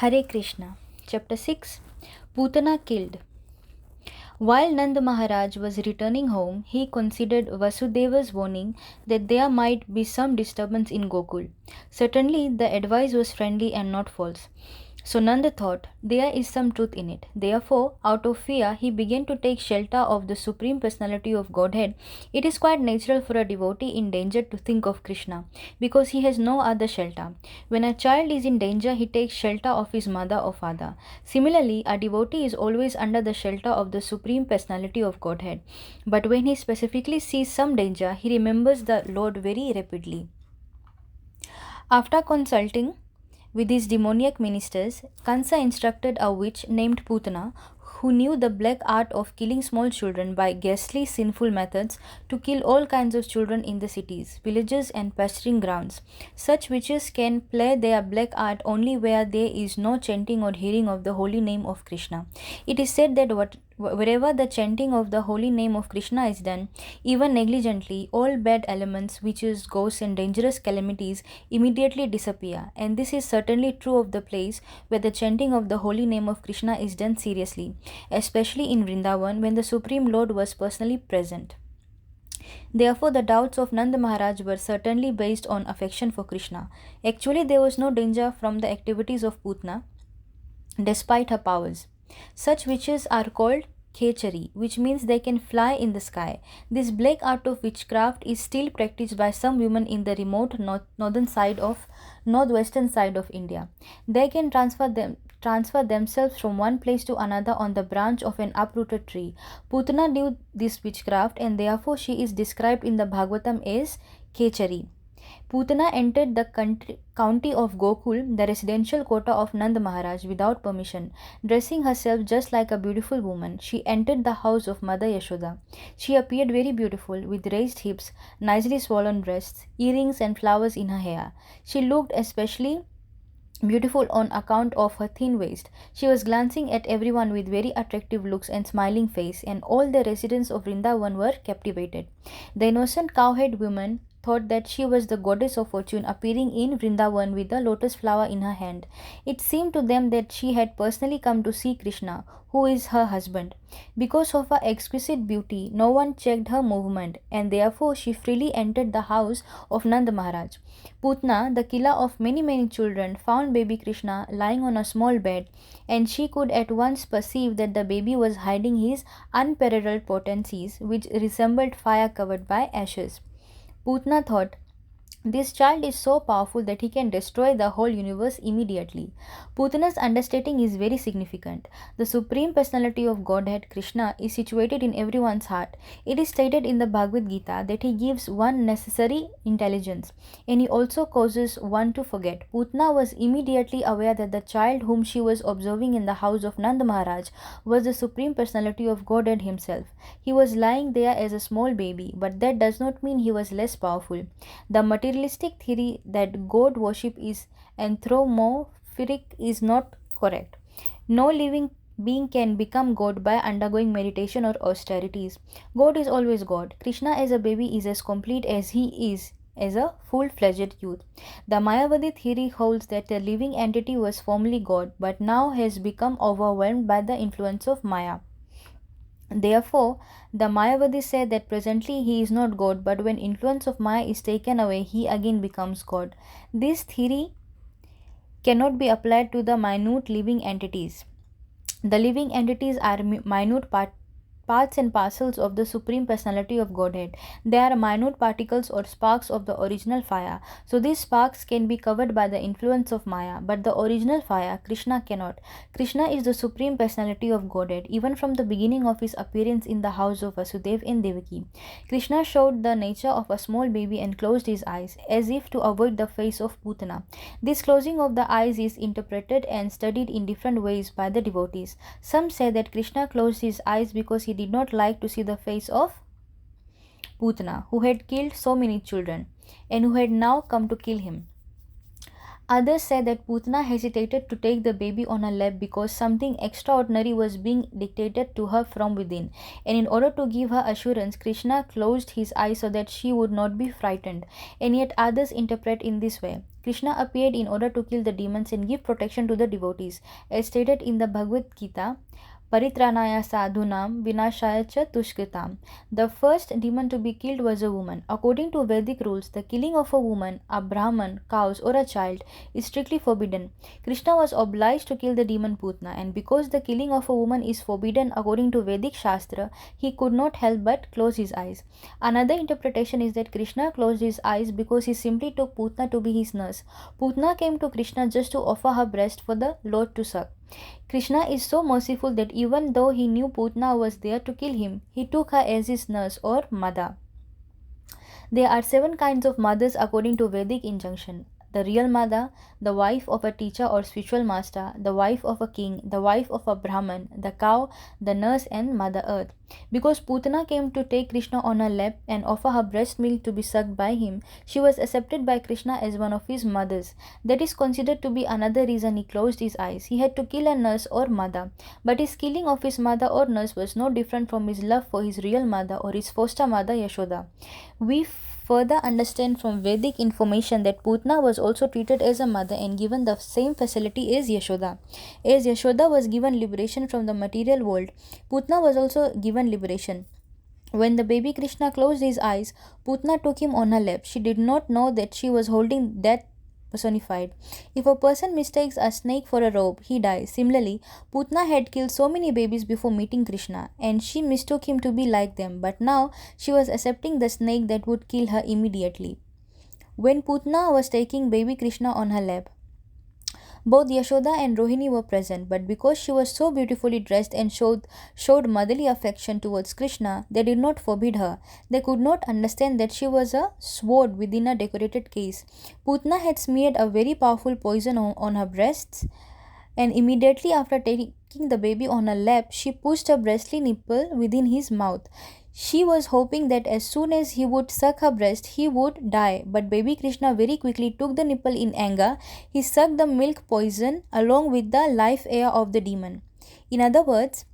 Hare Krishna. Chapter 6 Putana killed. While Nand Maharaj was returning home, he considered Vasudeva's warning that there might be some disturbance in Gokul. Certainly, the advice was friendly and not false. So Nanda thought, there is some truth in it. Therefore, out of fear, he began to take shelter of the Supreme Personality of Godhead. It is quite natural for a devotee in danger to think of Krishna, because he has no other shelter. When a child is in danger, he takes shelter of his mother or father. Similarly, a devotee is always under the shelter of the Supreme Personality of Godhead. But when he specifically sees some danger, he remembers the Lord very rapidly. After consulting with his demoniac ministers, Kansa instructed a witch named Putana, who knew the black art of killing small children by ghastly sinful methods, to kill all kinds of children in the cities, villages, and pasturing grounds. Such witches can play their black art only where there is no chanting or hearing of the holy name of Krishna. It is said that wherever the chanting of the holy name of Krishna is done, even negligently, all bad elements, witches, ghosts, and dangerous calamities immediately disappear. And this is certainly true of the place where the chanting of the holy name of Krishna is done seriously, especially in Vrindavan when the Supreme Lord was personally present. Therefore, the doubts of Nanda Maharaj were certainly based on affection for Krishna. Actually, there was no danger from the activities of Putna, despite her powers. Such witches are called Khechari, which means they can fly in the sky. This black art of witchcraft is still practiced by some women in the remote northwestern side of India. They can transfer themselves from one place to another on the branch of an uprooted tree. Putana knew this witchcraft, and therefore she is described in the Bhagavatam as Khechari. Putana entered the county of Gokul, the residential quarter of Nand Maharaj, without permission. Dressing herself just like a beautiful woman, she entered the house of Mother Yashoda. She appeared very beautiful, with raised hips, nicely swollen breasts, earrings, and flowers in her hair. She looked especially beautiful on account of her thin waist. She was glancing at everyone with very attractive looks and smiling face, and all the residents of Vrindavan were captivated. The innocent cowherd woman thought that she was the goddess of fortune appearing in Vrindavan with a lotus flower in her hand. It seemed to them that she had personally come to see Krishna, who is her husband. Because of her exquisite beauty, no one checked her movement, and therefore she freely entered the house of Nand Maharaj. Putna, the killer of many children, found baby Krishna lying on a small bed, and she could at once perceive that the baby was hiding his unparalleled potencies, which resembled fire covered by ashes. Putna thought, this child is so powerful that he can destroy the whole universe immediately. Putana's understating is very significant. The Supreme Personality of Godhead, Krishna, is situated in everyone's heart. It is stated in the Bhagavad Gita that he gives one necessary intelligence, and he also causes one to forget. Putana was immediately aware that the child whom she was observing in the house of Nand Maharaj was the Supreme Personality of Godhead himself. He was lying there as a small baby, but that does not mean he was less powerful. The materialistic theory that God worship is anthropomorphic is not correct. No living being can become God by undergoing meditation or austerities. God is always God. Krishna as a baby is as complete as he is as a full-fledged youth. The Mayavadi theory holds that the living entity was formerly God, but now has become overwhelmed by the influence of Maya. Therefore, the Mayavadis say that presently he is not God, but when influence of Maya is taken away, he again becomes God. This theory cannot be applied to the minute living entities. The living entities are minute parts and parcels of the Supreme Personality of Godhead. They are minute particles or sparks of the original fire. So these sparks can be covered by the influence of Maya, but the original fire, Krishna, cannot. Krishna is the Supreme Personality of Godhead, even from the beginning of his appearance in the house of Vasudeva and Devaki. Krishna showed the nature of a small baby and closed his eyes, as if to avoid the face of Putana. This closing of the eyes is interpreted and studied in different ways by the devotees. Some say that Krishna closed his eyes because he did not like to see the face of Putana, who had killed so many children, and who had now come to kill him. Others said that Putana hesitated to take the baby on her lap because something extraordinary was being dictated to her from within, and in order to give her assurance, Krishna closed his eyes so that she would not be frightened. And yet others interpret in this way. Krishna appeared in order to kill the demons and give protection to the devotees. As stated in the Bhagavad Gita, Paritranaya sadhunam vinashaya cha tushkritam. The first demon to be killed was a woman. According to Vedic rules, the killing of a woman, a Brahman, cows, or a child is strictly forbidden. Krishna was obliged to kill the demon Putana, and because the killing of a woman is forbidden according to Vedic Shastra, he could not help but close his eyes. Another interpretation is that Krishna closed his eyes because he simply took Putana to be his nurse. Putana came to Krishna just to offer her breast for the Lord to suck. Krishna is so merciful that even though he knew Putana was there to kill him, he took her as his nurse or mother. There are 7 kinds of mothers according to Vedic injunction: the real mother, the wife of a teacher or spiritual master, the wife of a king, the wife of a Brahman, the cow, the nurse, and Mother Earth. Because Putana came to take Krishna on her lap and offer her breast milk to be sucked by him, she was accepted by Krishna as one of his mothers. That is considered to be another reason he closed his eyes. He had to kill a nurse or mother, but his killing of his mother or nurse was no different from his love for his real mother or his foster mother Yashoda. We further understand from Vedic information that Putana was also treated as a mother and given the same facility as Yashoda. As Yashoda was given liberation from the material world, Putana was also given liberation. When the baby Krishna closed his eyes, Putana took him on her lap. She did not know that she was holding that personified. If a person mistakes a snake for a rope, he dies. Similarly, Putana had killed so many babies before meeting Krishna, and she mistook him to be like them, but now she was accepting the snake that would kill her immediately. When Putana was taking baby Krishna on her lap, both Yashoda and Rohini were present, but because she was so beautifully dressed and showed motherly affection towards Krishna, they did not forbid her. They could not understand that she was a sword within a decorated case. Putana had smeared a very powerful poison on her breasts, and immediately after taking the baby on her lap, she pushed her breastly nipple within his mouth. She was hoping that as soon as he would suck her breast, he would die. But baby Krishna very quickly took the nipple in anger. He sucked the milk poison along with the life air of the demon. In other words,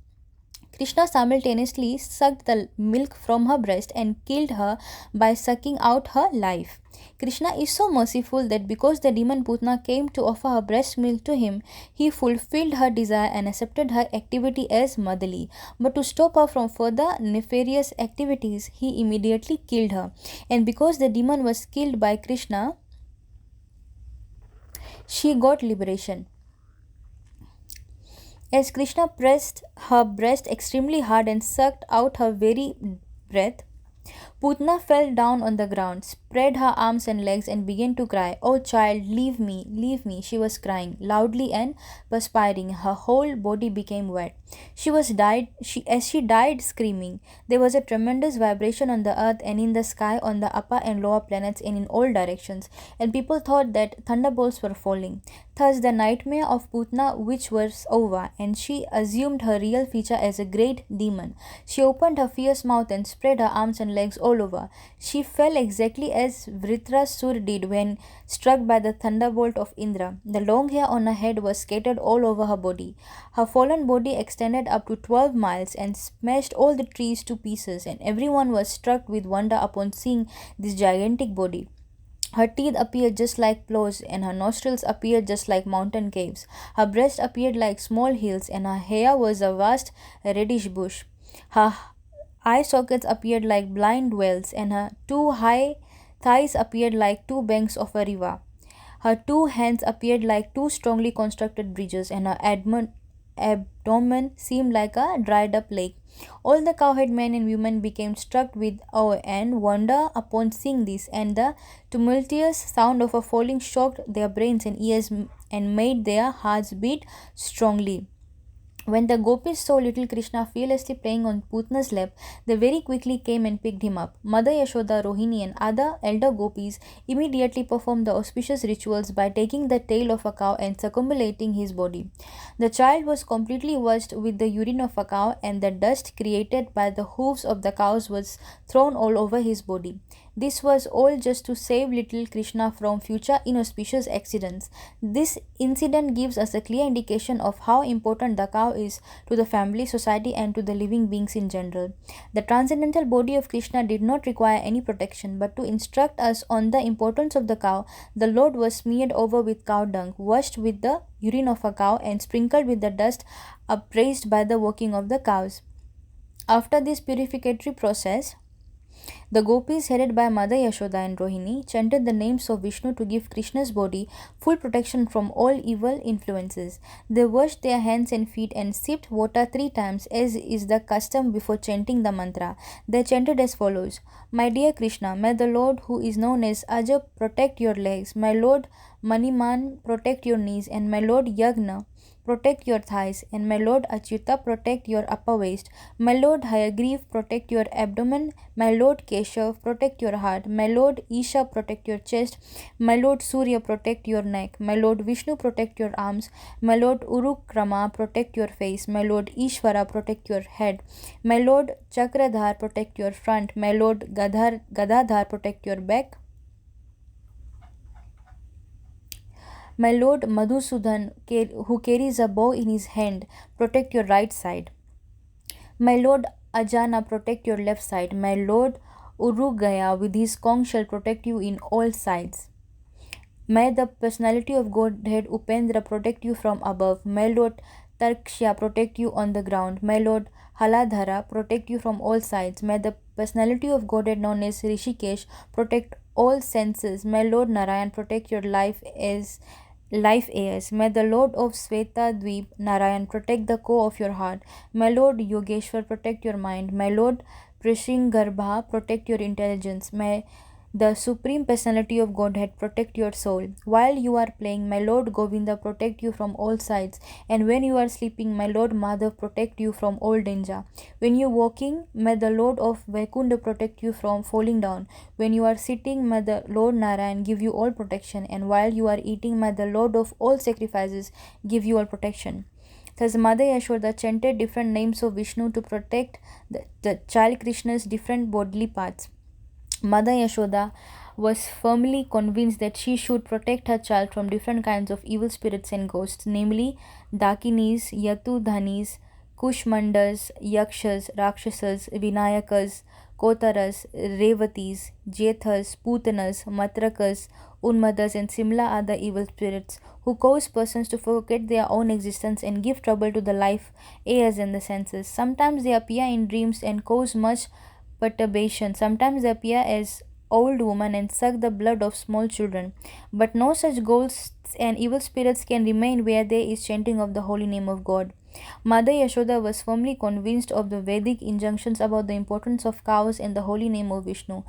Krishna simultaneously sucked the milk from her breast and killed her by sucking out her life. Krishna is so merciful that because the demon Putana came to offer her breast milk to him, he fulfilled her desire and accepted her activity as motherly. But to stop her from further nefarious activities, he immediately killed her. And because the demon was killed by Krishna, she got liberation. As Krishna pressed her breast extremely hard and sucked out her very breath, Putana fell down on the ground, spread her arms and legs, and began to cry. "Oh child, leave me, leave me," she was crying, loudly and perspiring. Her whole body became wet. As she died screaming, there was a tremendous vibration on the earth and in the sky, on the upper and lower planets, and in all directions, and people thought that thunderbolts were falling. Thus the nightmare of Putana which was over, and she assumed her real feature as a great demon. She opened her fierce mouth and spread her arms and legs all over. She fell exactly as Vritrasur did when struck by the thunderbolt of Indra. The long hair on her head was scattered all over her body. Her fallen body extended up to 12 miles and smashed all the trees to pieces, and everyone was struck with wonder upon seeing this gigantic body. Her teeth appeared just like plows, and her nostrils appeared just like mountain caves. Her breast appeared like small hills, and her hair was a vast reddish bush. Her eye sockets appeared like blind wells, and her 2 high thighs appeared like 2 banks of a river. Her 2 hands appeared like 2 strongly constructed bridges, and her abdomen seemed like a dried up lake. All the cowherd men and women became struck with awe and wonder upon seeing this, and the tumultuous sound of a falling shocked their brains and ears and made their hearts beat strongly. When the gopis saw little Krishna fearlessly playing on Putana's lap, they very quickly came and picked him up. Mother Yashoda, Rohini, and other elder gopis immediately performed the auspicious rituals by taking the tail of a cow and circumambulating his body. The child was completely washed with the urine of a cow, and the dust created by the hooves of the cows was thrown all over his body. This was all just to save little Krishna from future inauspicious accidents. This incident gives us a clear indication of how important the cow is to the family, society, and to the living beings in general. The transcendental body of Krishna did not require any protection, but to instruct us on the importance of the cow, the Lord was smeared over with cow dung, washed with the urine of a cow, and sprinkled with the dust upraised by the working of the cows. After this purificatory process, the gopis, headed by Mother Yashoda and Rohini, chanted the names of Vishnu to give Krishna's body full protection from all evil influences. They washed their hands and feet and sipped water 3 times, as is the custom before chanting the mantra. They chanted as follows: My dear Krishna, may the Lord who is known as Aja protect your legs, my Lord Maniman protect your knees, and my Lord Yagna protect your thighs, and my Lord Achyuta protect your upper waist. My Lord Hayagriv protect your abdomen, my Lord Keshav protect your heart, my Lord Isha protect your chest, my Lord Surya protect your neck, my Lord Vishnu protect your arms, my Lord Urukrama protect your face, my Lord Ishvara protect your head, my Lord Chakradhar protect your front, my Lord Gadadhar protect your back, my Lord Madhusudan, who carries a bow in his hand, protect your right side. My Lord Ajana, protect your left side. My Lord Urugaya, with his conch, shall protect you in all sides. May the personality of Godhead Upendra protect you from above. May Lord Tarksha protect you on the ground. May Lord Haladhara protect you from all sides. May the personality of Godhead known as Rishikesh protect all senses. May Lord Narayan protect your life heirs. May the Lord of Sveta Dweep, Narayan, protect the core of your heart. May Lord Yogeshwar protect your mind. May Lord Prishingarbha protect your intelligence. May the Supreme Personality of Godhead protect your soul. While you are playing, my Lord Govinda protect you from all sides. And when you are sleeping, my Lord Madhav protect you from all danger. When you are walking, may the Lord of Vaikunda protect you from falling down. When you are sitting, may the Lord Narayan give you all protection. And while you are eating, may the Lord of all sacrifices give you all protection. Thus, Mother Yashoda chanted different names of Vishnu to protect the child Krishna's different bodily parts. Mother Yashoda was firmly convinced that she should protect her child from different kinds of evil spirits and ghosts, namely Dakinis, Yatudhanis, Kushmandas, Yakshas, Rakshasas, Vinayakas, Kotaras, Revatis, Jethas, Putanas, Matrakas, Unmadas, and similar other evil spirits who cause persons to forget their own existence and give trouble to the life, ears, and the senses. Sometimes they appear in dreams and cause much perturbation. Sometimes they appear as old women and suck the blood of small children. But no such ghosts and evil spirits can remain where there is chanting of the holy name of God. Mother Yashoda was firmly convinced of the Vedic injunctions about the importance of cows and the holy name of Vishnu.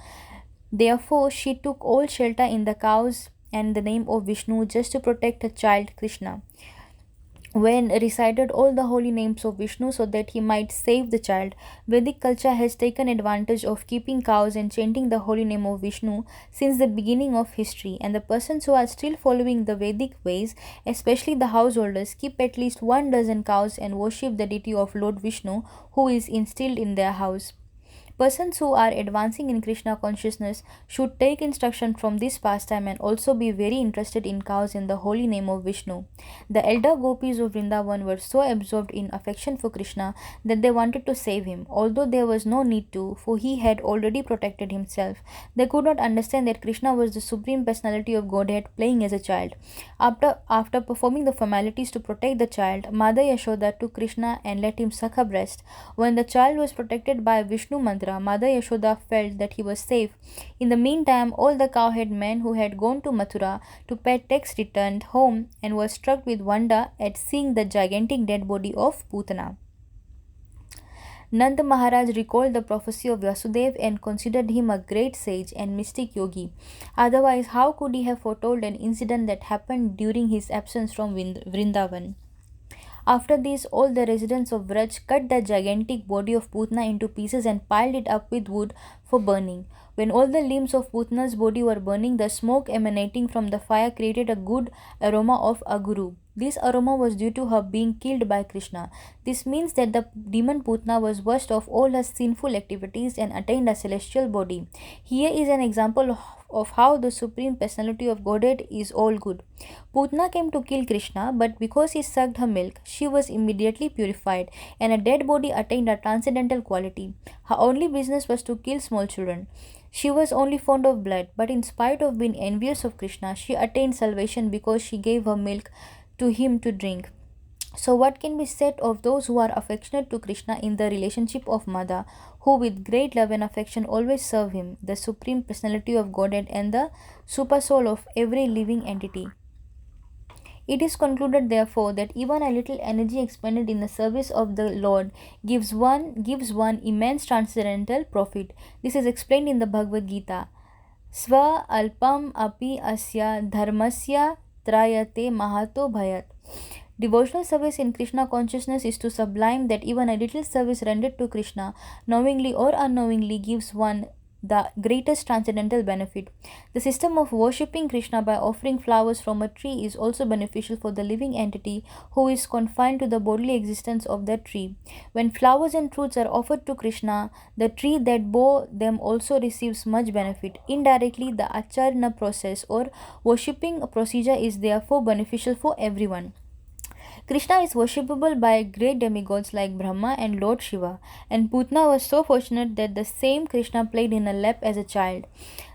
Therefore, she took all shelter in the cows and the name of Vishnu just to protect her child Krishna, when recited all the holy names of Vishnu so that he might save the child. Vedic culture has taken advantage of keeping cows and chanting the holy name of Vishnu since the beginning of history, and the persons who are still following the Vedic ways, especially the householders, keep at least 1 dozen cows and worship the deity of Lord Vishnu who is instilled in their house. Persons who are advancing in Krishna consciousness should take instruction from this pastime and also be very interested in cows in the holy name of Vishnu. The elder gopis of Vrindavan were so absorbed in affection for Krishna that they wanted to save him, although there was no need to, for he had already protected himself. They could not understand that Krishna was the supreme personality of Godhead playing as a child. After performing the formalities to protect the child, Mother Yashoda took Krishna and let him suck her breast. When the child was protected by Vishnu mantra, Mother Yashoda felt that he was safe. In the meantime, all the cowhead men who had gone to Mathura to pay tax returned home and were struck with wonder at seeing the gigantic dead body of Putana. Nanda Maharaj recalled the prophecy of Vasudev and considered him a great sage and mystic yogi. Otherwise, how could he have foretold an incident that happened during his absence from Vrindavan? After this, all the residents of Vraj cut the gigantic body of Putna into pieces and piled it up with wood for burning. When all the limbs of Putana's body were burning, the smoke emanating from the fire created a good aroma of aguru. This aroma was due to her being killed by Krishna. This means that the demon Putana was washed of all her sinful activities and attained a celestial body. Here is an example of how the Supreme Personality of Godhead is all good. Putana came to kill Krishna, but because he sucked her milk, she was immediately purified, and a dead body attained a transcendental quality. Her only business was to kill small children. She was only fond of blood, but in spite of being envious of Krishna, she attained salvation because she gave her milk to him to drink. So, what can be said of those who are affectionate to Krishna in the relationship of mother, who with great love and affection always serve him, the Supreme Personality of Godhead and the super soul of every living entity? It is concluded, therefore, that even a little energy expended in the service of the Lord gives one immense transcendental profit. This is explained in the Bhagavad Gita. Sva alpam api asya dharmasya trayate mahato bhayat. Devotional service in Krishna consciousness is so sublime that even a little service rendered to Krishna, knowingly or unknowingly, gives one the greatest transcendental benefit. The system of worshipping Krishna by offering flowers from a tree is also beneficial for the living entity who is confined to the bodily existence of that tree. When flowers and fruits are offered to Krishna, the tree that bore them also receives much benefit. Indirectly, the acharana process or worshipping procedure is therefore beneficial for everyone. Krishna is worshipable by great demigods like Brahma and Lord Shiva, and Putana was so fortunate that the same Krishna played in her lap as a child.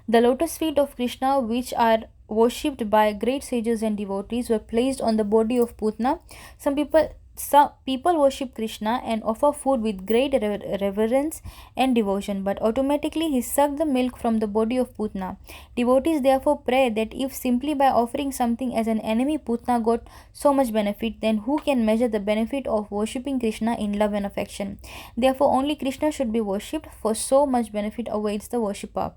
The lotus feet of Krishna, which are worshipped by great sages and devotees, were placed on the body of Putana. Some people worship Krishna and offer food with great reverence and devotion, but automatically he sucked the milk from the body of Putana. Devotees therefore pray that if simply by offering something as an enemy Putana got so much benefit, then who can measure the benefit of worshipping Krishna in love and affection? Therefore, only Krishna should be worshipped, for so much benefit awaits the worshipper.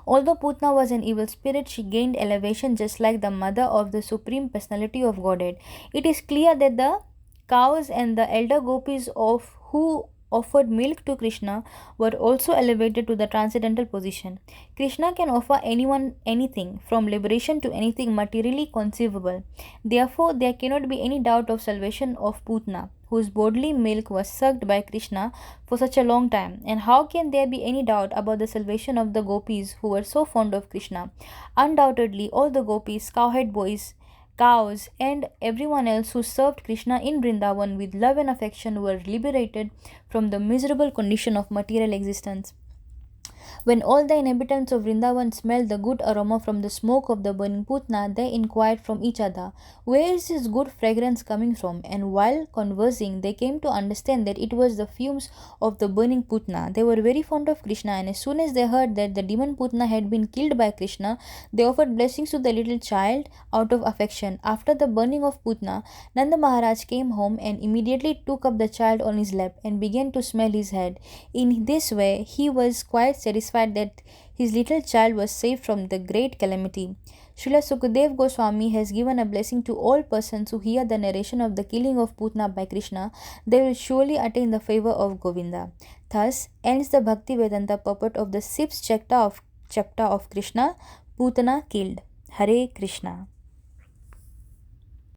Although Putana was an evil spirit, she gained elevation just like the mother of the Supreme Personality of Godhead. It is clear that the cows and the elder gopis of who offered milk to Krishna were also elevated to the transcendental position. Krishna can offer anyone anything, from liberation to anything materially conceivable. Therefore, there cannot be any doubt of salvation of Putana, whose bodily milk was sucked by Krishna for such a long time. And how can there be any doubt about the salvation of the gopis who were so fond of Krishna? Undoubtedly, all the gopis, cowhead boys, cows, and everyone else who served Krishna in Vrindavan with love and affection were liberated from the miserable condition of material existence. When all the inhabitants of Vrindavan smelled the good aroma from the smoke of the burning Putana, they inquired from each other, "Where is this good fragrance coming from?" And while conversing, they came to understand that it was the fumes of the burning Putana. They were very fond of Krishna, and as soon as they heard that the demon Putana had been killed by Krishna, they offered blessings to the little child out of affection. After the burning of Putana, Nanda Maharaj came home and immediately took up the child on his lap and began to smell his head. In this way, he was quite satisfied that his little child was saved from the great calamity. Srila Sukadev Goswami has given a blessing to all persons who hear the narration of the killing of Putana by Krishna. They will surely attain the favor of Govinda. Thus ends the Bhakti Vedanta purport of the sixth chapter of Krishna, Putana killed. Hare Krishna.